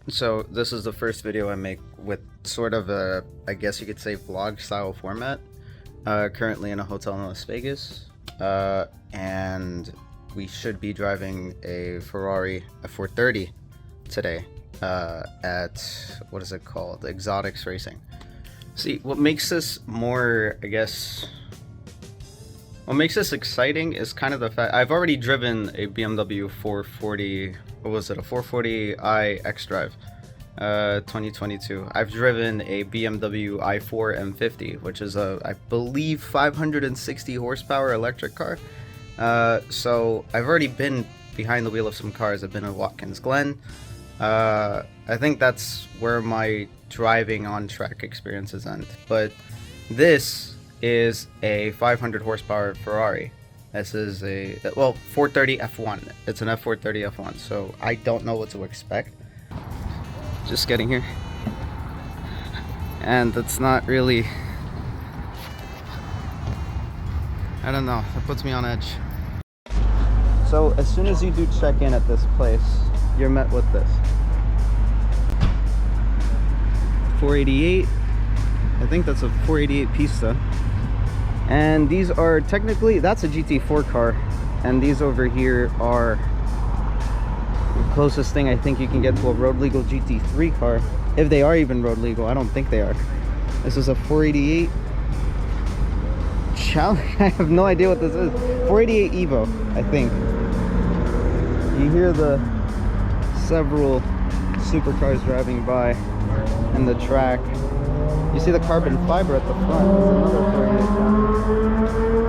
So this is the first video I make with sort of a, I guess you could say, vlog style format. Currently in a hotel in Las Vegas, and we should be driving a Ferrari F430 today at, what is it called? Exotics Racing. See, what makes this more, I guess, what makes this exciting is kind of the fact I've already driven a BMW 440, what was it, a 440i xDrive, 2022. I've driven a BMW i4 M50, which is a, I believe, 560 horsepower electric car. So I've already been behind the wheel of some cars. I've been at Watkins Glen. I think that's where my driving on track experiences end. But this is a 500 horsepower Ferrari. This is a, well, 430 F1. It's an F430 F1, so I don't know what to expect. Just getting here. And it's not really, I don't know, it puts me on edge. So as soon as you do check in at this place, you're met with this. 488, I think that's a 488 Pista. And these are technically, that's a GT4 car, and these over here are the closest thing I think you can get to a road legal GT3 car, if they are even road legal. I don't think they are. This is a 488 challenge. I have no idea what this is. 488 Evo, I think. You hear the several supercars driving by in the track. You see the carbon fiber at the front. There's another 488.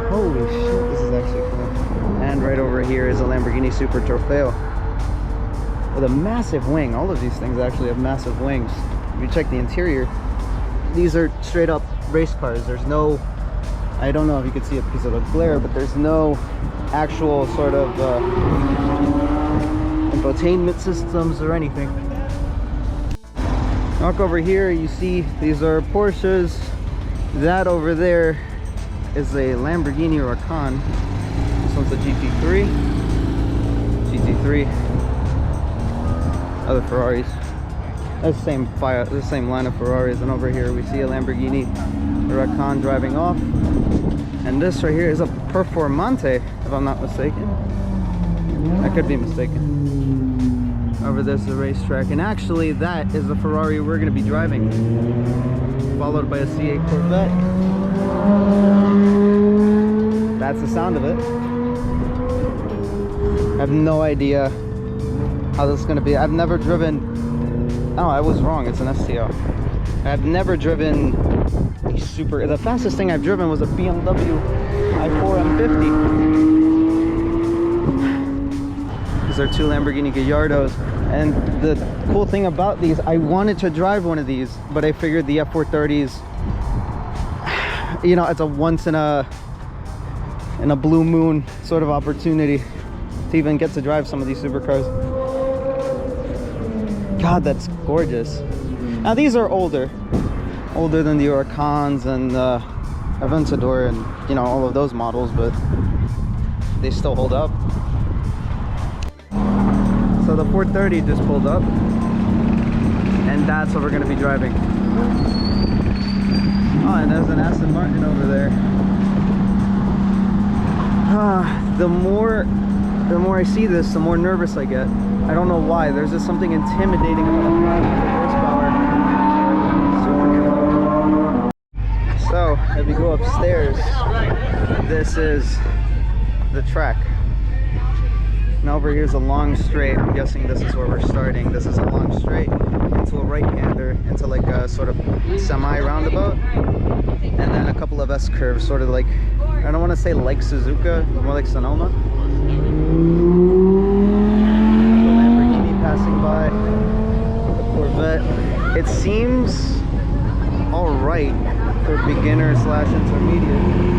Holy shit, this is actually cool. And right over here is a Lamborghini Super Trofeo with a massive wing. All of these things actually have massive wings. If you check the interior, these are straight up race cars. There's no, I don't know if you can see it because of the glare, but there's no actual sort of infotainment systems or anything. Walk over here, you see these are Porsches. That over there is a Lamborghini Huracan. This one's a GT3. Other Ferraris. That's the same line of Ferraris. And over here we see a Lamborghini Huracan driving off. And this right here is a Performante, if I'm not mistaken. I could be mistaken. Over there's the racetrack, and actually that is the Ferrari we're going to be driving, followed by a C8 Corvette. That's the sound of it. I have no idea how this is going to be. I've never driven, oh, I was wrong, it's an STO. I've never driven a super, the fastest thing I've driven was a BMW i4 M50. These are two Lamborghini Gallardos, and the cool thing about these, I wanted to drive one of these, but I figured the F430s, you know, it's a once in a blue moon sort of opportunity to even get to drive some of these supercars. God, that's gorgeous. Now these are older than the Huracans and Aventador and, you know, all of those models, but they still hold up. So the 430 just pulled up, and that's what we're going to be driving. Oh, and there's an Aston Martin over there. The more I see this, the more nervous I get. I don't know why. There's just something intimidating about the horsepower. So, if you go upstairs, this is the track. Now over here's a long straight. I'm guessing this is where we're starting. This is a long straight into a right-hander, into like a sort of semi-roundabout, and then a couple of S-curves, sort of like, I don't want to say like Suzuka, more like Sonoma. The Lamborghini passing by, the Corvette. It seems all right for beginner / intermediate.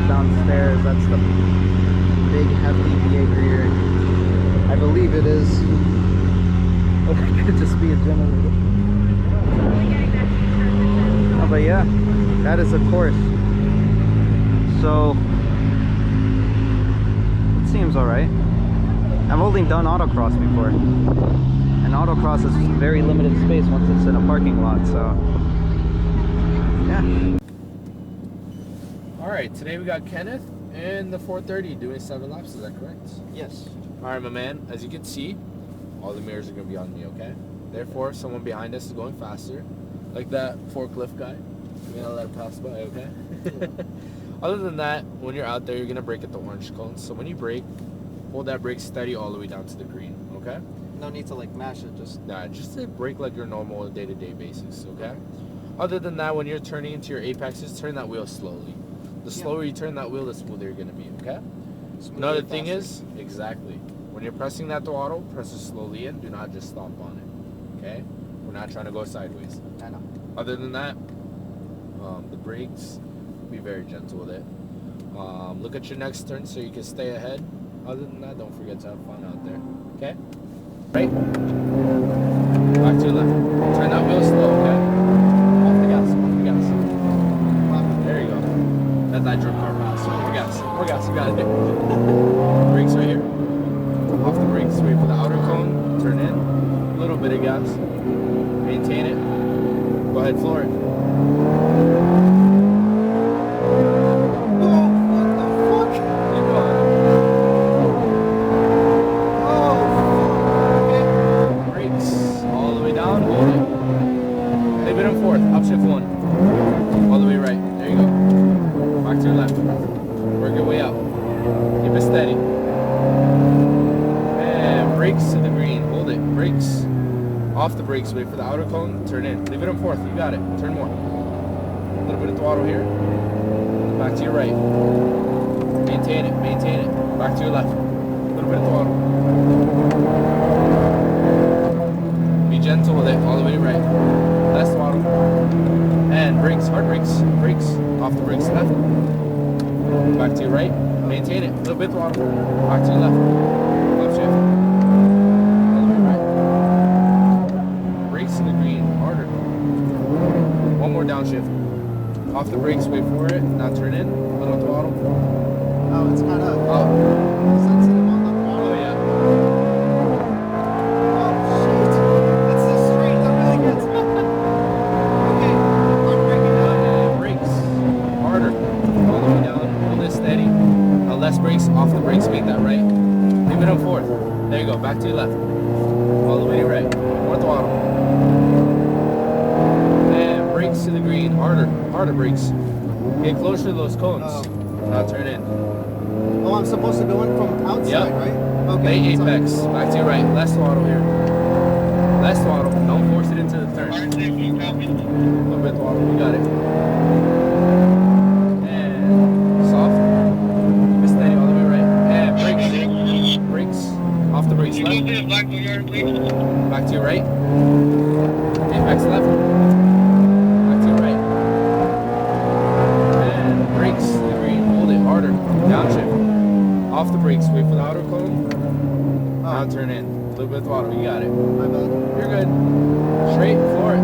Downstairs, that's the big hefty V8 rear. I believe it is. Oh, it could just be a generator. But yeah, that is the course. So it seems alright. I've only done autocross before, and autocross is very limited space once it's in a parking lot, so yeah. Alright, today we got Kenneth and the 430 doing 7 laps, is that correct? Yes. Alright, my man, as you can see, all the mirrors are going to be on me, okay? Therefore, someone behind us is going faster, like that forklift guy. We're going to let him pass by, okay? Other than that, when you're out there, you're going to brake at the orange cone. So when you brake, hold that brake steady all the way down to the green, okay? No need to like mash it, just... Nah, just to brake like your normal day-to-day basis, okay? Other than that, when you're turning into your apexes, turn that wheel slowly. The slower you turn that wheel, the smoother you're going to be, okay? Another thing is, exactly, when you're pressing that throttle, press it slowly in. Do not just stomp on it, okay? We're not trying to go sideways. I know. Other than that, the brakes, be very gentle with it. Look at your next turn so you can stay ahead. Other than that, don't forget to have fun out there, okay? Right? Back to your left. Turn that wheel slow, okay? Off the gas, off the gas. There you go. Let that drip car pass. More gas, you got it. Brakes right here. Off the brakes, wait for the outer cone, turn in. A little bit of gas. Maintain it. Go ahead, floor it. Upshift 1. All the way right. There you go. Back to your left. Work your way out. Keep it steady. And brakes to the green. Hold it. Brakes. Off the brakes. Wait for the outer cone. Turn in. Leave it in fourth. You got it. Turn more. A little bit of throttle here. Back to your right. Maintain it. Maintain it. Back to your left. A little bit of throttle. Be gentle with it. All the way right. Less throttle. And brakes, hard brakes, brakes, off the brakes, left. Back to your right, maintain it, a little bit throttle. Back to your left, left shift. All the way right. Brakes to the green, harder. One more downshift. Off the brakes, wait for it, now turn in, little throttle. Oh, it's kind of sensitive on the throttle. Oh yeah. Brakes, off the brakes, make that right. Leave it on fourth. There you go, back to your left. All the way to your right. More throttle. And brakes to the green, harder brakes. Get closer to those cones. Now turn in. Oh, I'm supposed to go in from outside, right? Okay. Lay apex, back to your right. Less throttle here. Less throttle, don't force it into the turn. A little bit of throttle, you got it. Off the brakes left. Back to your right. Apex left. Back to your right. And brakes to the green. Hold it harder. Downshift. Off the brakes. Wait for the outer cone. Now turn in. A little bit of throttle. You got it. My bad. You're good. Straight. Floor it.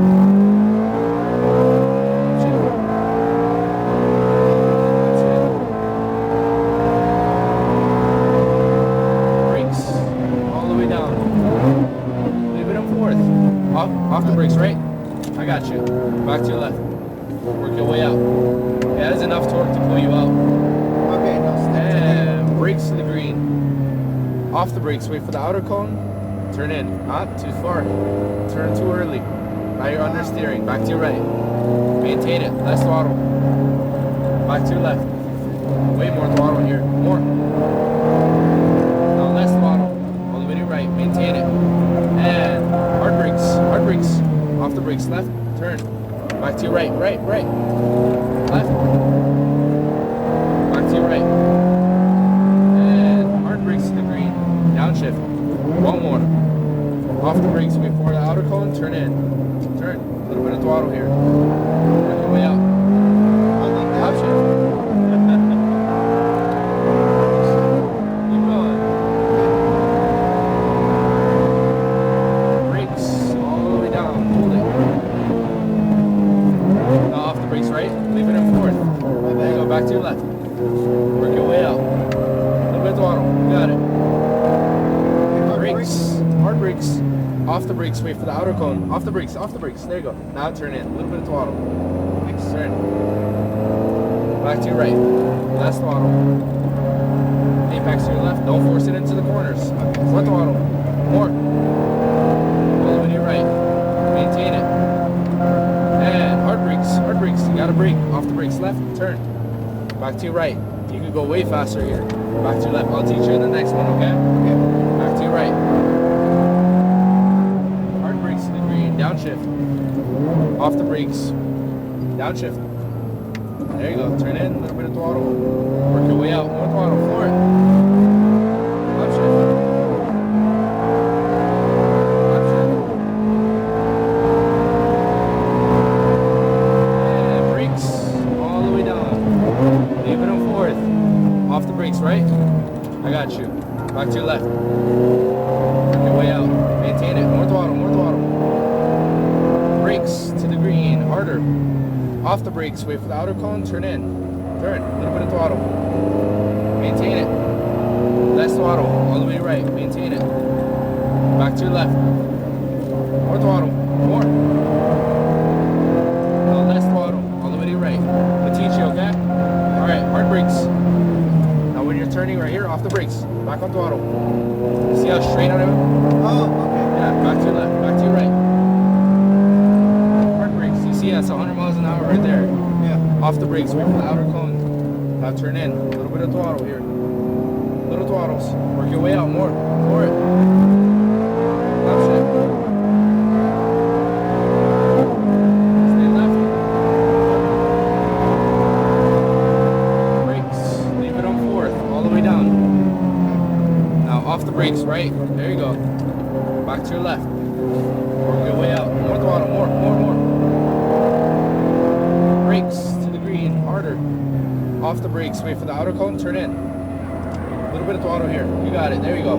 Off the brakes, right? I got you. Back to your left. Work your way out. Yeah, that is enough torque to pull you out. Okay, now step and brakes to the green. Off the brakes, wait for the outer cone. Turn in. Not too far. Turn too early. Now you're understeering. Back to your right. Maintain it. Less throttle. Back to your left. Way more throttle here. More. Now less throttle. All the way to your right. Maintain it. And hard brakes. Hard brakes. Off the brakes. Left. Turn. Back to your right. Right. Right. Left. Back to your right. And hard brakes to the green. Downshift. One more. Off the brakes before the outer cone. Turn in. Turn. A little bit of throttle here. Work your way out. Upshift. Keep going. Brakes all the way down. Hold it. Now off the your left. Work your way out. A little bit of throttle. You got it. Brakes. Hard brakes. Off the brakes. Wait for the outer cone. Off the brakes. Off the brakes. There you go. Now turn in. A little bit of throttle. Turn. Back to your right. Less throttle. Apex to your left. Don't force it into the corners. More throttle. More. All the way to your right. Maintain it. And hard brakes. Hard brakes. You gotta brake. Off the brakes. Left. Turn. Back to your right. You can go way faster here. Back to your left. I'll teach you the next one, okay? Okay. Back to your right. Hard brakes to the green. Downshift. Off the brakes. Downshift. There you go. Turn in. A little bit of throttle. Work your way out. More throttle. Floor it. Upshift. Upshift. And brakes. All the way down. Leave it on fourth. Off the brakes, right? I got you. Back to your left. Work your way out. Maintain it. More throttle. More throttle. Brakes to the green. Harder. Off the brakes, wait for the outer cone, turn in. Turn, a little bit of throttle. Maintain it. Less throttle, all the way right, maintain it. Back to your left. More throttle, more. No, less throttle, all the way to your right. I'll teach you, okay? All right, hard brakes. Now when you're turning right here, off the brakes. Back on throttle. See how straight I am? Oh, okay. Yeah, back to your left, back to your right. Yeah, it's 100 miles an hour right there. Yeah. Off the brakes, wait for the outer cone. Now turn in. A little bit of throttle here. Little throttles. Work your way out more. For it. Upshift. Stay left. Brakes. Leave it on fourth. All the way down. Now off the brakes, right? There you go. Back to your left. Work your way out. More throttle. More. Brakes to the green, harder. Off the brakes, wait for the outer cone, turn in. A little bit of throttle here. You got it, there you go.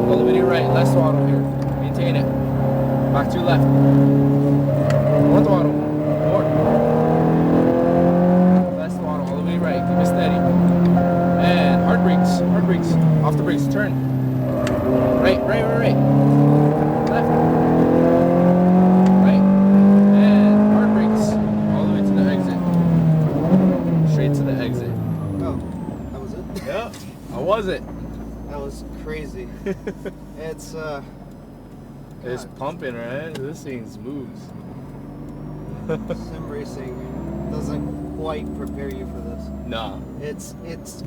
All the way to your right, less throttle here. Maintain it. Back to your left. More throttle. More. Less throttle, all the way right. Keep it steady. And hard brakes. Hard brakes. Off the brakes, turn. Right. Left. To the exit. Oh, that was it? Yep. How was it? That was crazy. It's It's pumping, right? This thing's moves. sim racing doesn't quite prepare you for this. Nah. It's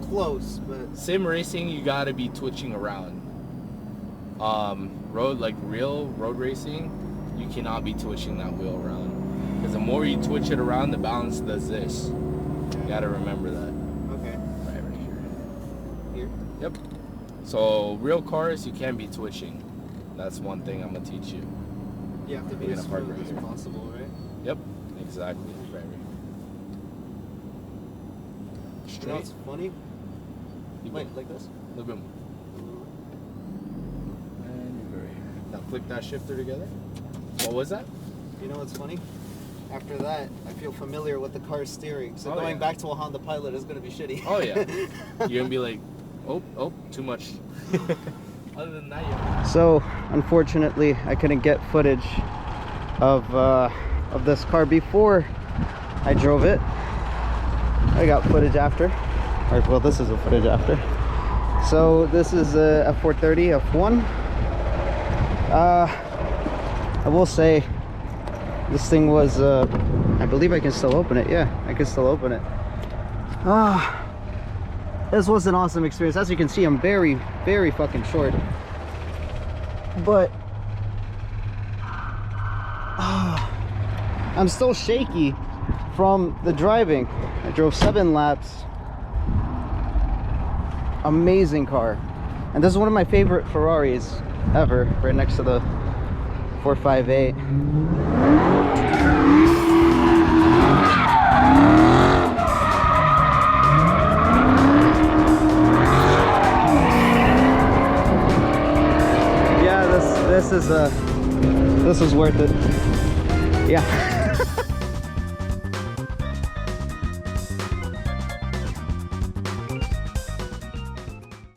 close, but Sim racing, you gotta be twitching around. Real road racing, you cannot be twitching that wheel around. Because the more you twitch it around, the balance does this. You gotta remember that. okay. Right here. Here. Yep. So real cars, you can't be twitching. That's one thing I'm gonna teach you. You have to be Being as a park smooth as racer. possible, right? Yep. Exactly. Right. You know Straight. what's funny? You Wait, go. like this? A little bit more. And you go right here. Now click that shifter together. What was that? You know what's funny? After that, I feel familiar with the car's steering. So Oh, going yeah. back to a Honda Pilot is going to be shitty. Oh yeah. You're gonna be like, oh, too much. Other than that, yeah. So unfortunately I couldn't get footage of this car before I drove it. I got footage after, or well, this is a footage after. So this is a F430 F1. I will say this thing was I believe I can still open it. Yeah, I can still open it. This was an awesome experience. As you can see, I'm very fucking short, but I'm still shaky from the driving. I drove 7 laps. Amazing car, and this is one of my favorite Ferraris ever, right next to the 458. Yeah, this is worth it. Yeah.